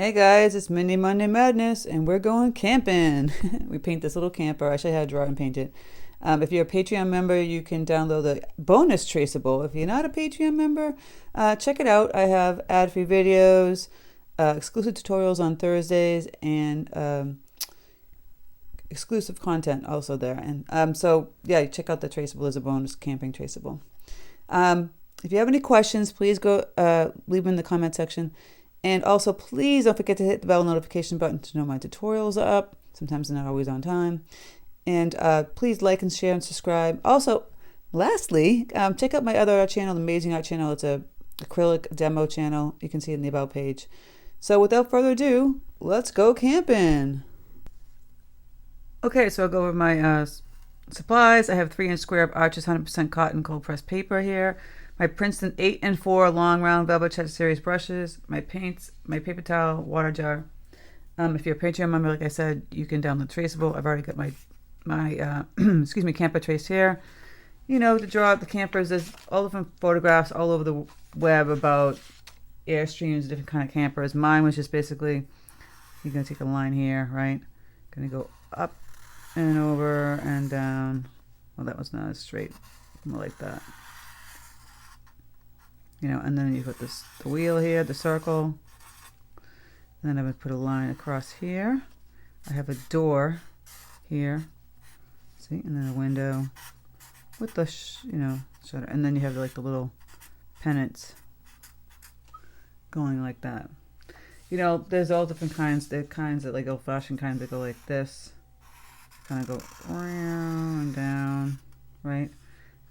Hey guys, it's Mindy Monday Madness, and we're going camping. We paint this little camper. I should have draw and paint it. If you're a Patreon member, you can download the bonus traceable. If you're not a Patreon member, check it out. I have ad-free videos, exclusive tutorials on Thursdays, and exclusive content also there. And so yeah, check out the traceable as a bonus camping traceable. If you have any questions, please go leave them in the comment section. And also, please don't forget to hit the bell notification button to know my tutorials are up. Sometimes they're not always on time. And please like and share and subscribe. Also, lastly, check out my other channel, the Amazing Art channel. It's a acrylic demo channel. You can see it in the About page. So without further ado, let's go camping. Okay, so I'll go over my supplies. I have 3-inch square of Arches 100% cotton cold pressed paper here. My Princeton 8 and 4 long round velvet cheddar series brushes, my paints, my paper towel, water jar. If you're a Patreon member, like I said, you can download Traceable. I've already got my excuse me, camper trace here. You know, to draw out the campers, there's all different photographs all over the web about Airstreams, different kind of campers. Mine was just basically, you're gonna take a line here, right? Gonna go up and over and down. Well, that was not as straight, more like that. You know, and then you put this, the wheel here, the circle. And then I would put a line across here. I have a door here. See, and then a window with the, shutter. And then you have like the little pennants going like that. You know, there's all different kinds. There are kinds that like old-fashioned kinds that go like this. Kind of go around and down, right?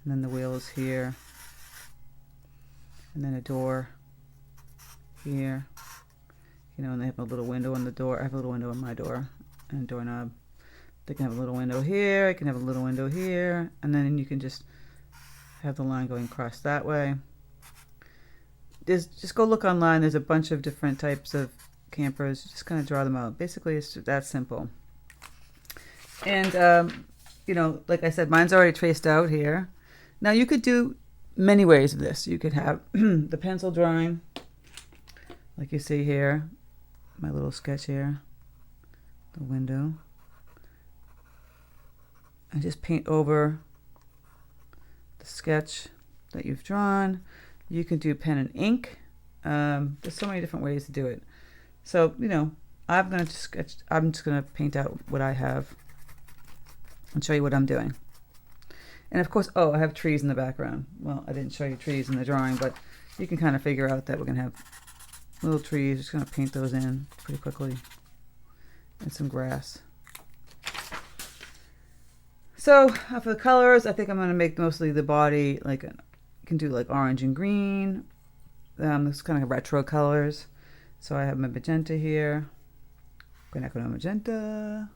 And then the wheel is here. And then a door here, you know, and they have a little window in the door. I have a little window in my door and a doorknob. They can have a little window here. I can have a little window here, and then you can just have the line going across that way. Just go look online. There's a bunch of different types of campers. Just kind of draw them out. Basically, it's that simple. And you know, like I said, mine's already traced out here. Now you could do many ways of this. You could have the pencil drawing, like you see here, my little sketch here, the window, and just paint over the sketch that you've drawn. You can do pen and ink. There's so many different ways to do it. So, you know, I'm just gonna paint out what I have and show you what I'm doing. And of course, oh, I have trees in the background. Well, I didn't show you trees in the drawing, but you can kind of figure out that we're going to have little trees. Just going to paint those in pretty quickly. And some grass. So for the colors, I think I'm going to make mostly the body, like, you can do like orange and green. This kind of retro colors. So I have my magenta here. Quinachradone magenta.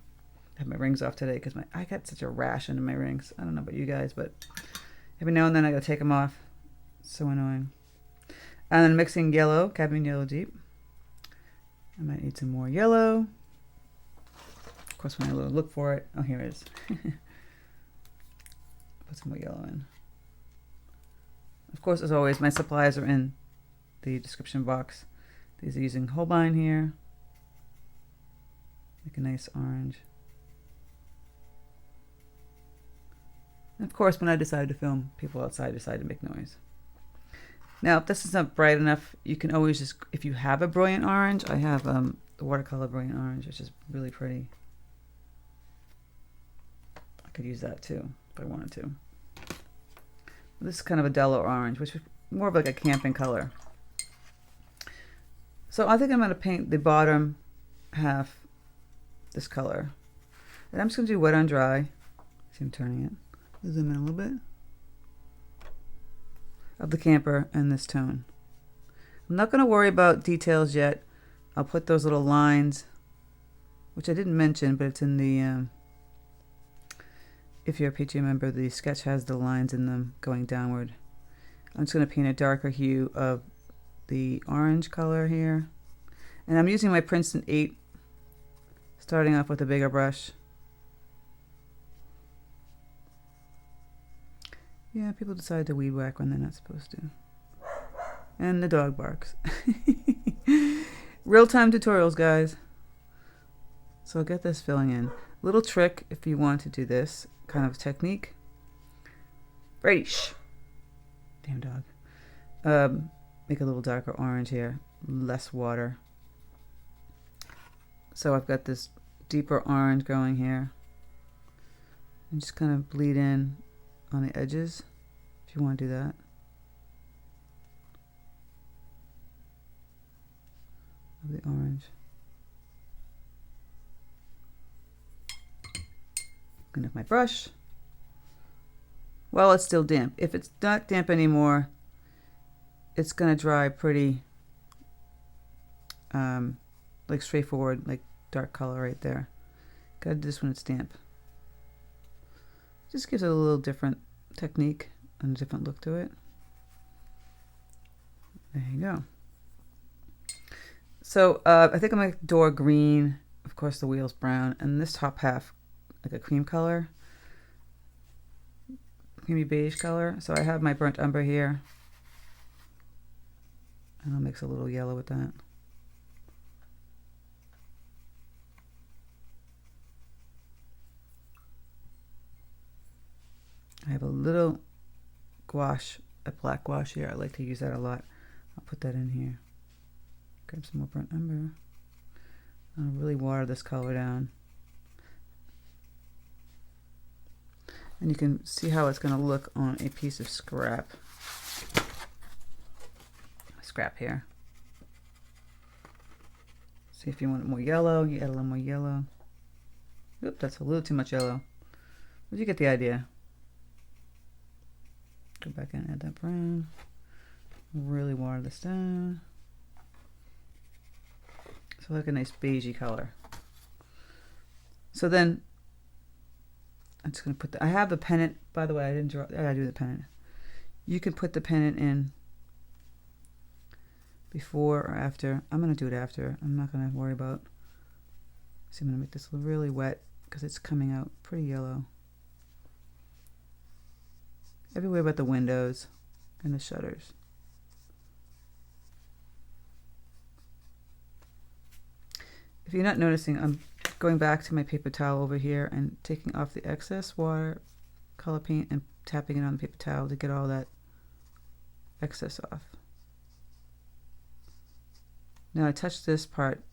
I have my rings off today because I got such a rash under my rings. I don't know about you guys, but every now and then I gotta take them off. It's so annoying. And then mixing yellow, cadmium yellow deep. I might need some more yellow. Of course, when I look for it, oh, here it is. Put some more yellow in. Of course, as always, my supplies are in the description box. These are using Holbein here. Make a nice orange. And of course, when I decided to film, people outside decided to make noise. Now, if this is not bright enough, you can always just, if you have a brilliant orange, I have the Watercolor Brilliant Orange, which is really pretty. I could use that too, if I wanted to. This is kind of a duller orange, which is more of like a camping color. So I think I'm going to paint the bottom half this color. And I'm just going to do wet on dry. See, I'm turning it. Zoom in a little bit of the camper and this tone. I'm not going to worry about details yet. I'll put those little lines, which I didn't mention, but it's in the if you're a Patreon member, the sketch has the lines in them going downward. I'm just going to paint a darker hue of the orange color here, and I'm using my Princeton 8, starting off with a bigger brush. Yeah, people decide to weed whack when they're not supposed to. And the dog barks. Real-time tutorials, guys. So I'll get this filling in. Little trick if you want to do this kind of technique. British. Damn dog. Make a little darker orange here. Less water. So I've got this deeper orange going here. And just kind of bleed in on the edges if you want to do that. Of the orange. Clean up my brush. Well, it's still damp. If it's not damp anymore, it's gonna dry pretty like straightforward, like dark color right there. Gotta do this when it's damp. Just gives it a little different technique and a different look to it. There you go. So I think I'm gonna door green. Of course, the wheel's brown, and this top half like a cream color, creamy beige color. So I have my burnt umber here, and I'll mix a little yellow with that. I have a little gouache, a black gouache here. I like to use that a lot. I'll put that in here. Grab some more burnt umber. I'll really water this color down. And you can see how it's going to look on a piece of scrap. Scrap here. See if you want it more yellow, you add a little more yellow. Oop, that's a little too much yellow. But you get the idea. Go back in and add that brown. Really water this down. So like a nice beigey color. So then I'm just going to put the, I have the pennant, by the way, I didn't draw, I gotta do the pennant. You can put the pennant in before or after. I'm going to do it after. I'm not going to worry about, see, I'm going to make this really wet because it's coming out pretty yellow. Everywhere but the windows and the shutters. If you're not noticing, I'm going back to my paper towel over here and taking off the excess watercolor paint and tapping it on the paper towel to get all that excess off. Now I touched this part.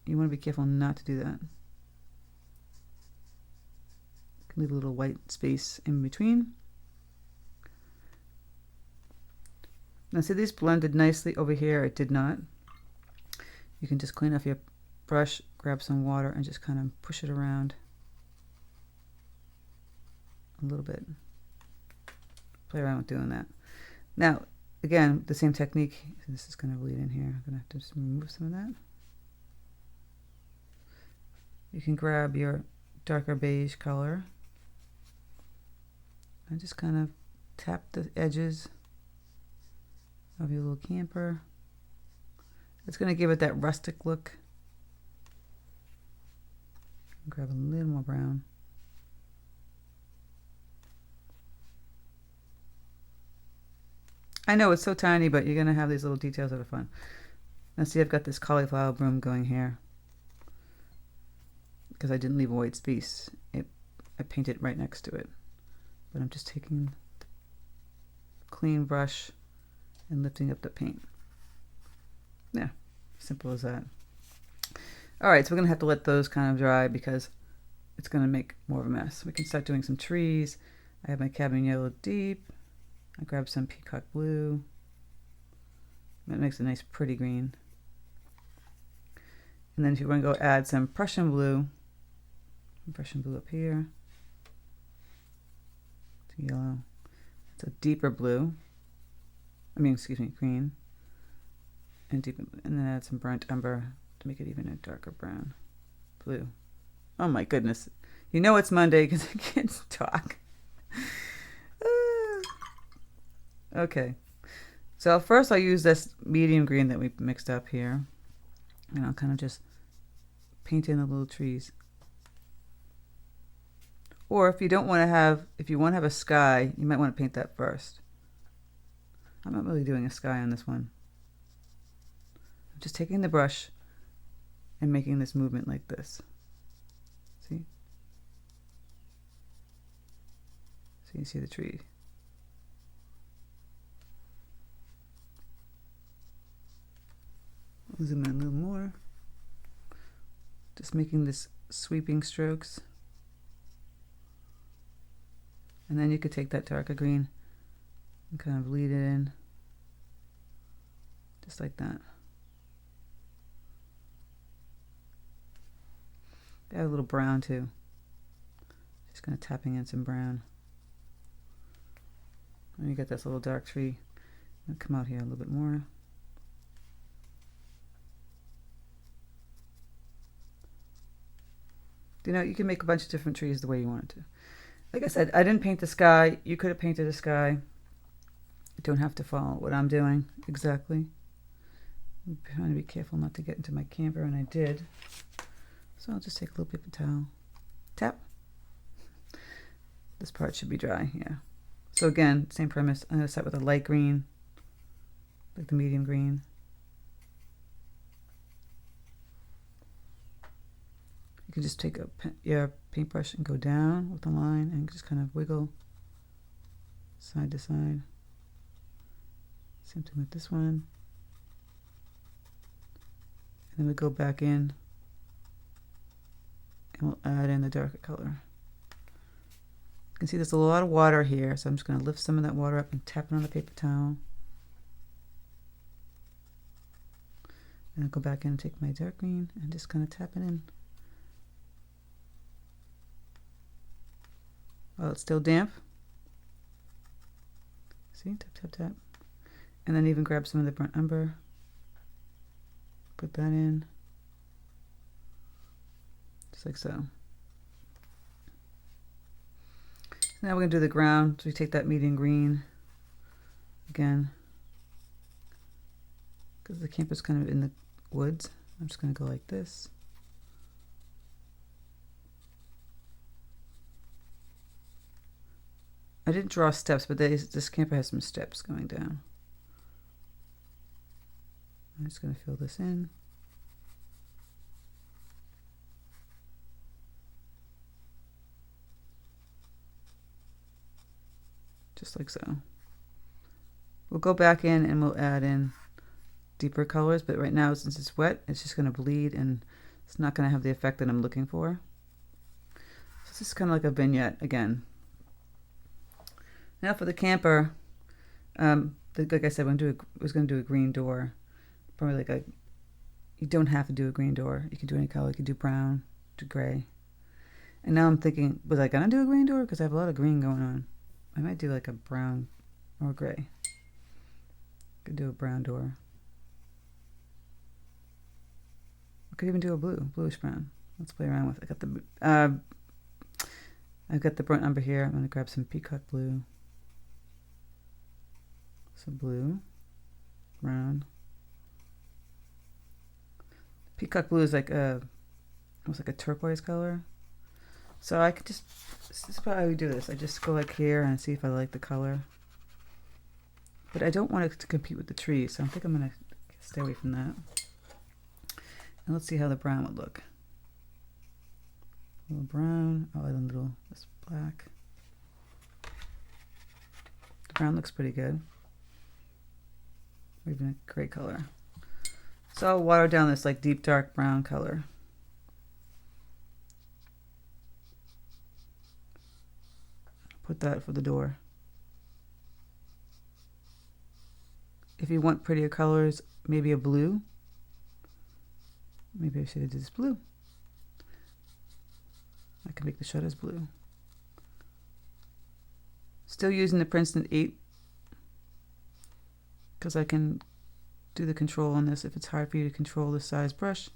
You want to be careful not to do that. Leave a little white space in between. Now see, these blended nicely over here. It did not. You can just clean off your brush, grab some water, and just kind of push it around a little bit. Play around with doing that. Now, again, the same technique. This is going to bleed in here. I'm going to have to just remove some of that. You can grab your darker beige color and just kind of tap the edges of your little camper. It's going to give it that rustic look. Grab a little more brown. I know it's so tiny, but you're going to have these little details that are fun. Now see, I've got this cauliflower bloom going here because I didn't leave a white space. I painted right next to it. But I'm just taking the clean brush and lifting up the paint. Yeah, simple as that. All right, so we're going to have to let those kind of dry because it's going to make more of a mess. We can start doing some trees. I have my cadmium yellow deep. I grab some peacock blue. That makes a nice pretty green. And then if you want to go add some Prussian blue up here. It's yellow. It's a deeper blue. Green. And then add some burnt umber to make it even a darker brown. Blue. Oh my goodness. You know it's Monday because I can't talk. Okay. So first I'll use this medium green that we mixed up here. And I'll kind of just paint in the little trees. Or if you want to have a sky, you might want to paint that first. I'm not really doing a sky on this one. I'm just taking the brush and making this movement like this. See? So you see the tree. I'll zoom in a little more. Just making this sweeping strokes. And then you could take that darker green and kind of lead it in. Just like that. Add a little brown too. Just kind of tapping in some brown. And you get this little dark tree. I'll come out here a little bit more. You know, you can make a bunch of different trees the way you want to. Like I said, I didn't paint the sky. You could have painted the sky. You don't have to follow what I'm doing exactly. I'm trying to be careful not to get into my camper, and I did. So I'll just take a little paper towel. Tap. This part should be dry, yeah. So again, same premise. I'm going to start with a light green, like the medium green. You can just take your paintbrush and go down with the line and just kind of wiggle side to side. Same thing with this one. And then we go back in and we'll add in the darker color. You can see there's a lot of water here, so I'm just going to lift some of that water up and tap it on the paper towel. And I'll go back in and take my dark green and just kind of tap it in. While it's still damp. See, tap, tap, tap. And then even grab some of the burnt umber. Put that in. Just like so. Now we're going to do the ground. So we take that medium green again. Because the camper's kind of in the woods. I'm just going to go like this. I didn't draw steps, but this camper has some steps going down. I'm just going to fill this in. Just like so. We'll go back in and we'll add in deeper colors, but right now since it's wet, it's just going to bleed and it's not going to have the effect that I'm looking for. So this is kind of like a vignette again. Now for the camper, like I said, I was going to do a green door. Probably like you don't have to do a green door. You can do any color. You can do brown, do gray. And now I'm thinking, was I going to do a green door? Because I have a lot of green going on. I might do like a brown or gray. Could do a brown door. I could even do a bluish brown. Let's play around with it. I've got the burnt umber here. I'm going to grab some peacock blue. Some blue, brown. Peacock blue is like almost like a turquoise color. So I could just, this is probably how we do this. I just go like here and see if I like the color. But I don't want it to compete with the tree, so I think I'm going to stay away from that. And let's see how the brown would look. A little brown. Oh, and a little this black. The brown looks pretty good. Even a gray color. So I'll water down this like deep dark brown color. Put that for the door. If you want prettier colors, maybe a blue. Maybe I should have did this blue. I can make the shutters blue. Still using the Princeton 8 because I can do the control on this. If it's hard for you to control the size brush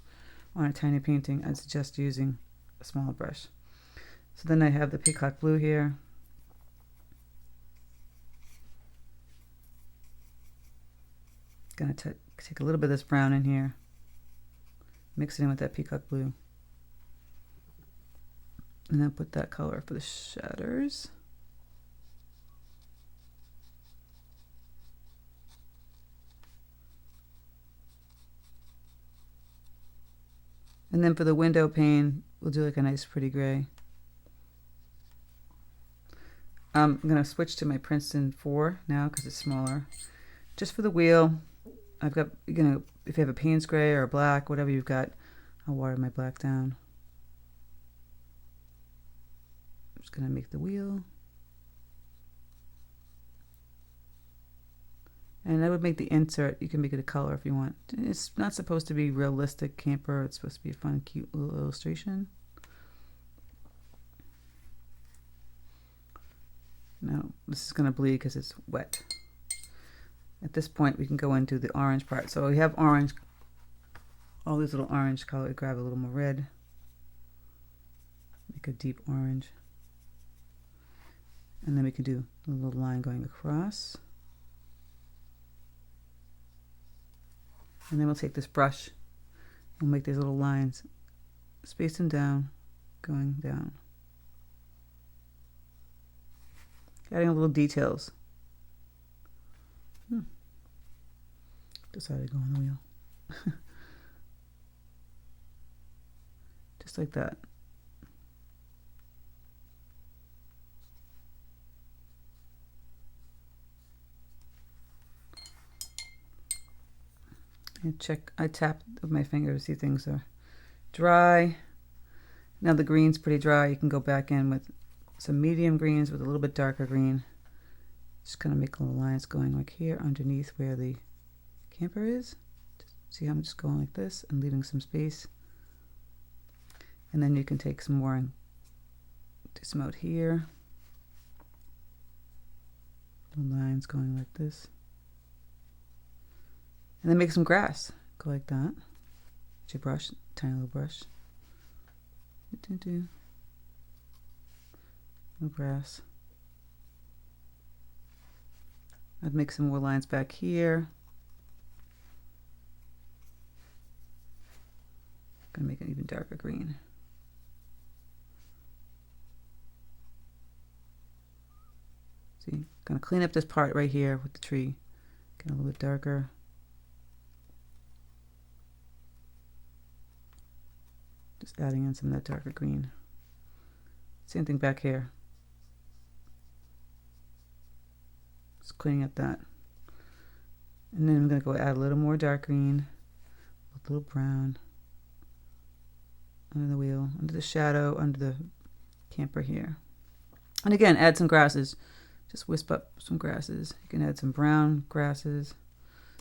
on a tiny painting, I'd suggest using a smaller brush. So then I have the peacock blue here. Gonna take a little bit of this brown in here, mix it in with that peacock blue, and then put that color for the shutters. And then for the window pane, we'll do like a nice pretty gray. I'm going to switch to my Princeton 4 now because it's smaller. Just for the wheel, I've got, if you have a Paynes gray or a black, whatever you've got, I'll water my black down. I'm just going to make the wheel. And I would make the insert, you can make it a color if you want. It's not supposed to be realistic camper, it's supposed to be a fun, cute little illustration. No, this is going to bleed because it's wet. At this point, we can go into the orange part. So we have orange, all these little orange color. Grab a little more red. Make a deep orange. And then we can do a little line going across. And then we'll take this brush. We'll make these little lines. Space them down, going down. Adding a little details. Decided to go on the wheel. Just like that. And check, I tap with my finger to see things are dry. Now the green's pretty dry. You can go back in with some medium greens with a little bit darker green. Just kind of make little lines going like here underneath where the camper is. See how I'm just going like this and leaving some space. And then you can take some more and do some out here. Little lines going like this. And then make some grass. Go like that. With your brush, tiny little brush. Little grass. I'd make some more lines back here. Gonna make an even darker green. See, gonna clean up this part right here with the tree. Get a little bit darker. Just adding in some of that darker green. Same thing back here. Just cleaning up that. And then I'm going to go add a little more dark green, a little brown, under the wheel, under the shadow, under the camper here. And again, add some grasses. Just wisp up some grasses. You can add some brown grasses.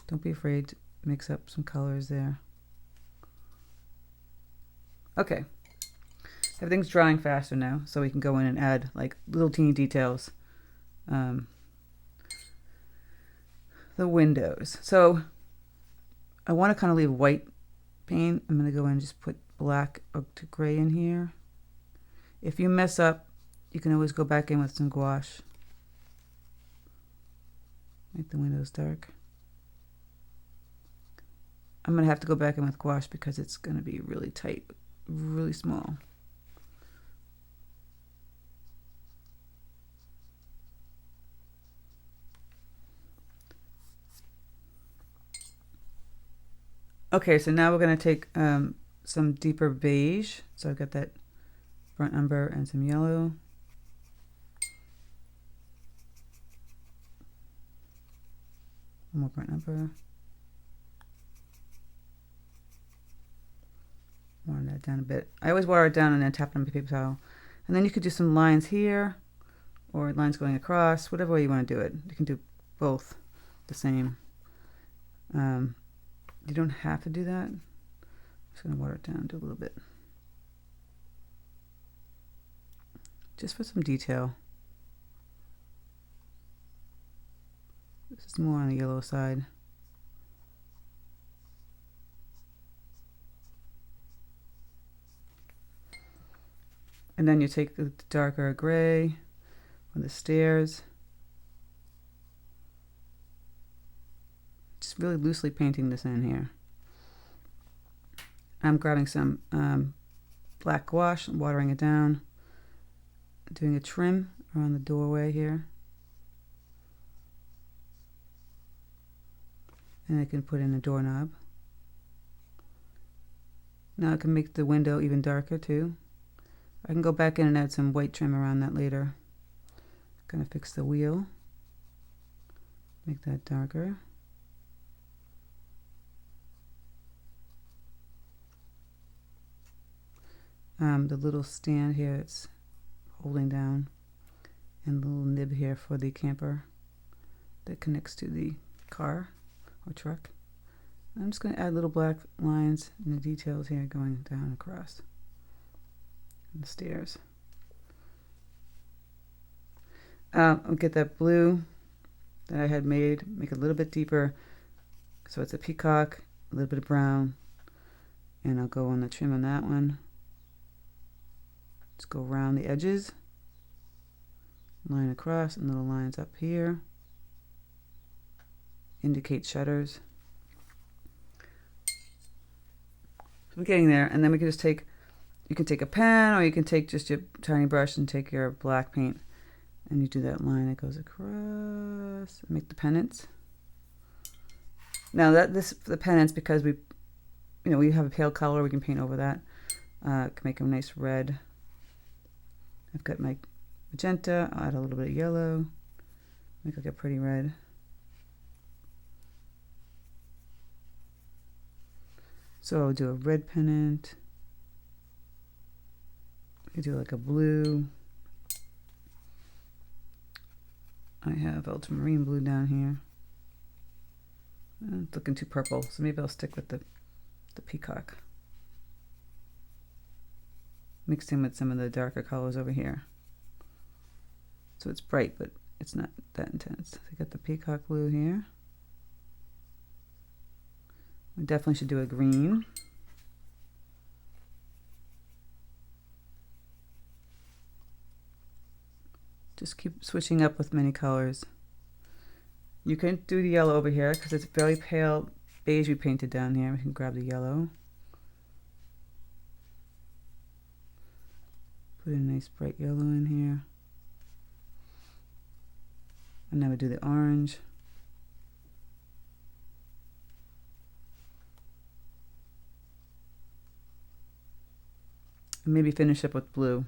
Don't be afraid to mix up some colors there. Okay. Everything's drying faster now, so we can go in and add like little teeny details. The windows. So I want to kind of leave white paint. I'm going to go in and just put black to gray in here. If you mess up, you can always go back in with some gouache. Make the windows dark. I'm going to have to go back in with gouache because it's going to be really tight, really small. Okay, so now we're going to take some deeper beige. So I've got that burnt umber and some yellow. More burnt umber. Water that down a bit. I always water it down and then tap it on my paper towel. And then you could do some lines here or lines going across, whatever way you want to do it. You can do both the same. You don't have to do that. I'm just going to water it down, do a little bit. Just for some detail. This is more on the yellow side. And then you take the darker gray on the stairs. Just really loosely painting this in here. I'm grabbing some black gouache, watering it down, doing a trim around the doorway here. And I can put in a doorknob. Now I can make the window even darker too. I can go back in and add some white trim around that later. Gonna fix the wheel. Make that darker. The little stand here it's holding down, and the little nib here for the camper that connects to the car or truck. I'm just going to add little black lines in the details here going down across the stairs. I'll get that blue that I had made, make it a little bit deeper so it's a peacock, a little bit of brown, and I'll go on the trim on that one. Just go around the edges, line across, and little lines up here. Indicate shutters. So we're getting there, and then we can just take, you can take a pen, or you can take just your tiny brush and take your black paint, and you do that line that goes across, and make the pennants. Now the pennants, because we have a pale color, we can paint over that. Can make a nice red. I've got my magenta. I'll add a little bit of yellow, make like a pretty red. So I'll do a red pennant. I could do like a blue. I have ultramarine blue down here. It's looking too purple, so maybe I'll stick with the peacock. Mixed in with some of the darker colors over here. So it's bright, but it's not that intense. So I got the peacock blue here. We definitely should do a green. Just keep switching up with many colors. You can do the yellow over here because it's very pale beige we painted down here. We can grab the yellow. Put a nice bright yellow in here. And now we do the orange. And maybe finish up with blue.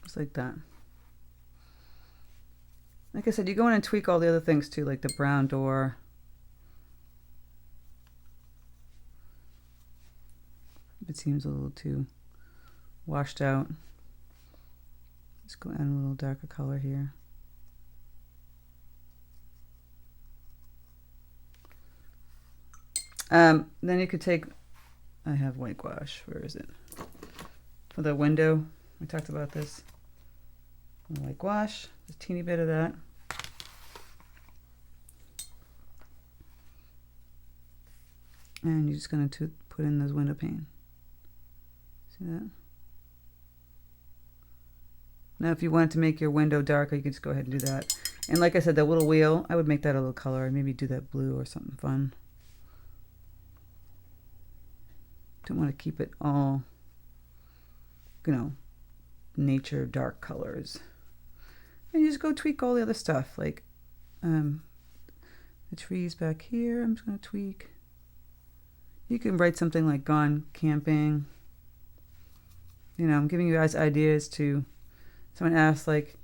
Just like that. Like I said, you go in and tweak all the other things too, like the brown door. If it seems a little too washed out, just go add a little darker color here. Then you could take, I have white gouache, where is it? For the window, we talked about this. White gouache, just a teeny bit of that. And you're just going to put in those window pane. See that? Now if you wanted to make your window darker, you could just go ahead and do that. And like I said, that little wheel, I would make that a little color. Maybe do that blue or something fun. Don't want to keep it all, nature dark colors. And you just go tweak all the other stuff, like the trees back here. I'm just going to tweak. You can write something like "gone camping." I'm giving you guys ideas to. Someone asked, like,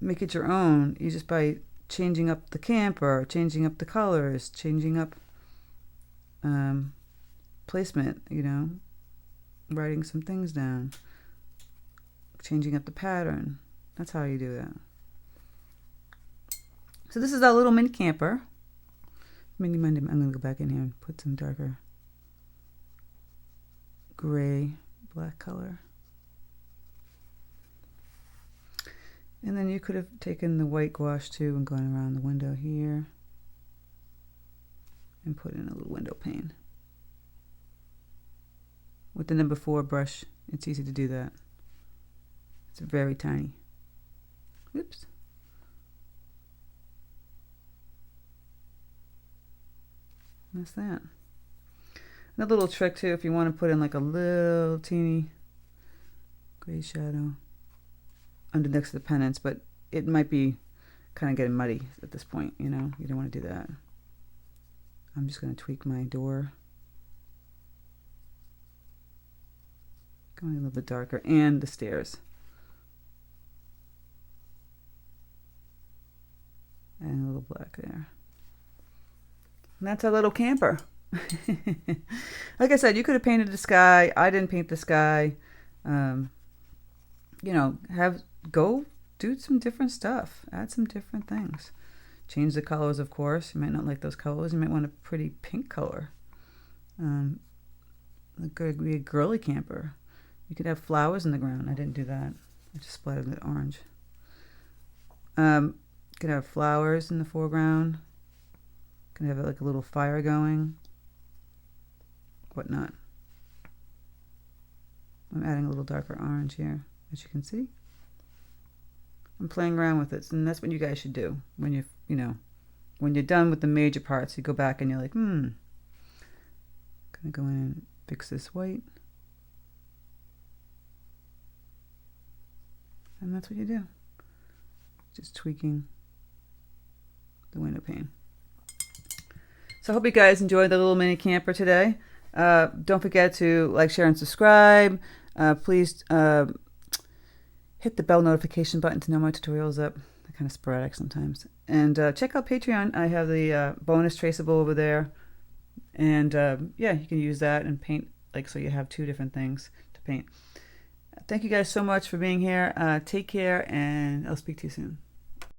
make it your own. You just by changing up the camper, changing up the colors, changing up placement. Writing some things down, changing up the pattern. That's how you do that. So this is our little mini camper. I'm going to go back in here and put some darker gray, black color. And then you could have taken the white gouache too and gone around the window here and put in a little window pane. With the number 4 brush, it's easy to do that. It's very tiny. Oops. That's that. Another little trick too, if you want to put in like a little teeny gray shadow under next to the pennants, but it might be kind of getting muddy at this point, you know. You don't want to do that. I'm just going to tweak my door. Going a little bit darker, and the stairs. And a little black there. And that's our little camper. Like I said, you could have painted the sky. I didn't paint the sky. You know, go do some different stuff. Add some different things. Change the colors, of course. You might not like those colors. You might want a pretty pink color. It could be a girly camper. You could have flowers in the ground. I didn't do that. I just splattered it orange. You could have flowers in the foreground. Could have like a little fire going. Whatnot. I'm adding a little darker orange here, as you can see. I'm playing around with it, and that's what you guys should do when when you're done with the major parts. You go back and you're like, gonna go in and fix this white, and that's what you do. Just tweaking the window pane. So I hope you guys enjoyed the little mini camper today. Don't forget to like, share, and subscribe. Please hit the bell notification button to know my tutorials up. They're kind of sporadic sometimes. And check out Patreon. I have the bonus traceable over there. And yeah, you can use that and paint, so you have two different things to paint. Thank you guys so much for being here. Take care, and I'll speak to you soon.